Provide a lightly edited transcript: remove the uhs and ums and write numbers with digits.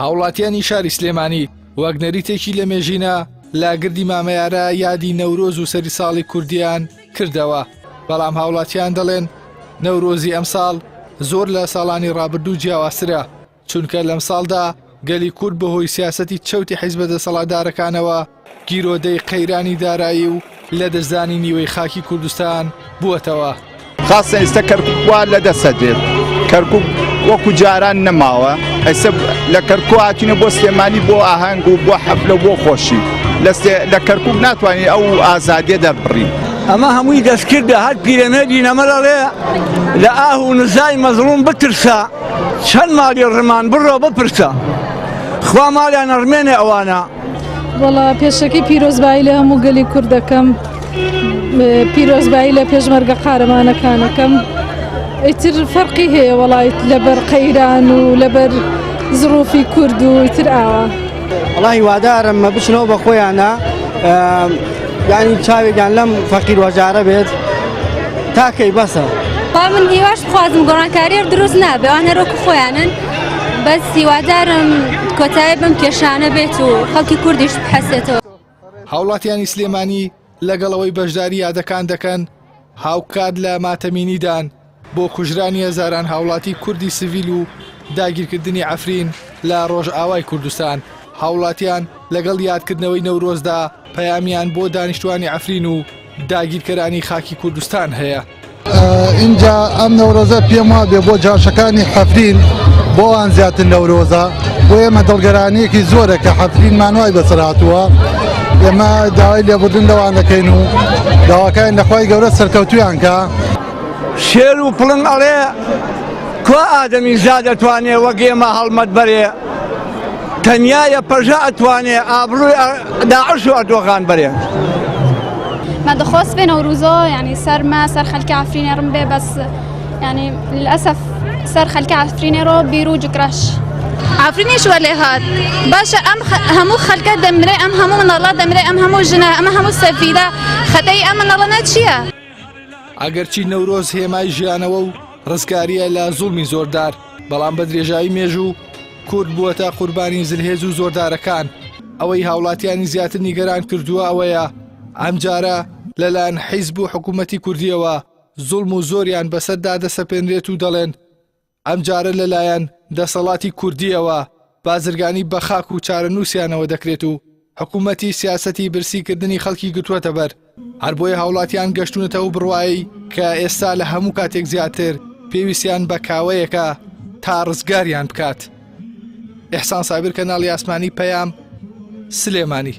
هاوڵاتیانی شاری سلێمانی وەک نەریتێکی لە مێژینە لاگردی مامەیارە یادی نەورۆز و سەری ساڵی کوردیان کردەوە، بەڵام هاوڵاتیان دەڵێن نەورۆزی ئەمساڵ زۆر لە ساڵانی ڕابردوو جیاوازترە، چونکە لەم ساڵدا گەلی کورد بەهۆی سیاسەتی چەوتی حیزبە دەسەڵاتدارەکانەوە گیرۆدەی قەیرانی دارایی و لە دەستدانی نیوەی خاکی کوردستان بووەتەوە. خاصە ئێستا کەرکووک وا لەدەسەدرێت، کەرکووک وەکو جاران نەماوە، ئێستا لە کەرکوو هاتوونە بۆ سلێمانی بۆ ئاهەنگ و بۆ حەفلە بۆ خۆشی، لە کەرکووک ناتوانین ئەو ئازادیە دەبڕین. ئەمە هەمووی دەستکردە هەر پیرەمێردی نەمەڵەڵێ لە ئاه و نزای مەزڵوم بترسە، چەند ماڵی ڕمان بڕۆ بپرسە، خوا ماڵیان ئەڕمێنێ ئەوانە. وەڵا پێشەکەی پیرۆزبایی لە هەموو گەلی کوردەکەم، پیرۆزبایی لە پێشمەرگە قارەمانەکانەکەم، ئیتر فەرقی هەیە وەڵای لەبەر قەیران و لەبەر زڕوفی کورد و ئیتر ئاوە. وەڵا هیوادارم بچنەوە بە خۆیانە، یعنی چاوێکیان لەم فەقیر وەجارە بێت تاکەی بەسە. من هیواش بخوازم گۆڕانکاریەر دروست نابێ، ئەوان هەروەکو خۆیانن، بەس هیوادارم کۆتایی بەم کێشانە بێت و خەڵکی کوردیش بحەسێتەوە. هاوڵاتیانی سلێمانی لەگەڵەوەی بەشداری یادەکان دەکەن هاوکات لە ماتەمینیدان بۆ کوژرانی هەزاران هاوڵاتی کوردی سڤیل و داگیرکردنی عەفرین لە ڕۆژئاوای کوردستان. هاوڵاتیان لەگەڵ یادکردنەوەی نەورۆزدا پەیامیان بۆ دانیشتوانی عەفرین و داگیرکەرانی خاکی کوردستان هەیە. اینجا ئەم نەورۆزە پێم وا بێ بۆ جاشەکانی حەفرین بۆ ئەوان زیاتر نەورۆزە، بۆ ئێمە دڵگەرانەیەکی زۆرە کە حەفرینمان وای بەسەر هاتووە، ئێمە داوای لێبوردن لەوان دەکەین و داواکەین لەخوای گەورە سەرکەوتویان کە. شێر و پڵنگ ئەڵێ کوا ئادەمی زا دەتوانێ وەک ئێمە هەڵمەت بەرێ، تەنیایە پەژە ئەتوانێ ئابڕووی داعش و ئەردۆغان بەرێ. ما دەخواست بێ نەوروزۆ یعنی سەرمە سەر خەلکی عەفرینێڕم بێ، بەس یعنی للأسف سەر خەلکی عەفرینێڕۆ بیر و جوکرەش عەفرینیش وەلێ هات باشە، ئەم هەموو خەلکە دەمرێ، ئەم هەموو مناڵە دەمرێ، ئەم هەموو ژنە، ئەمە هەموو سەفیدە، خەتەی ئەم مناڵانە چییە؟ ئەگەرچی نەورۆز هێمای ژیانەوە و ڕزگاریە لە زوڵمی زۆردار، بەڵام بە درێژایی مێژوو کورد بووەتە قوربانی زلهێز و زۆردارەکان. ئەوەی هاوڵاتیانی زیاتر نیگەران کردووە ئەوەیە ئەمجارە لەلایەن حیزب و حکوومەتی کوردیەوە زوڵم و زۆریان بەسەردا دەسەپێنرێت و دەڵێن ئەمجارە لەلایەن دەسەڵاتی کوردیەوە بازرگانی بە خاک و چارەنووسیانەوە دەکرێت و حکوومەتی سیاسەتی برسیکردنی خەڵکی گرتووەتە بەر. هەر بۆیە هاوڵاتیان گەشتونەتەوە بڕوایی کە ئێستا لە هەموو کاتێک زیاتر پێویستیان بە کاوەیەکە تا ڕزگاریان بکات. ئیحسان سابر، کەناڵی ئاسمانی، پەیام، سلێمانی.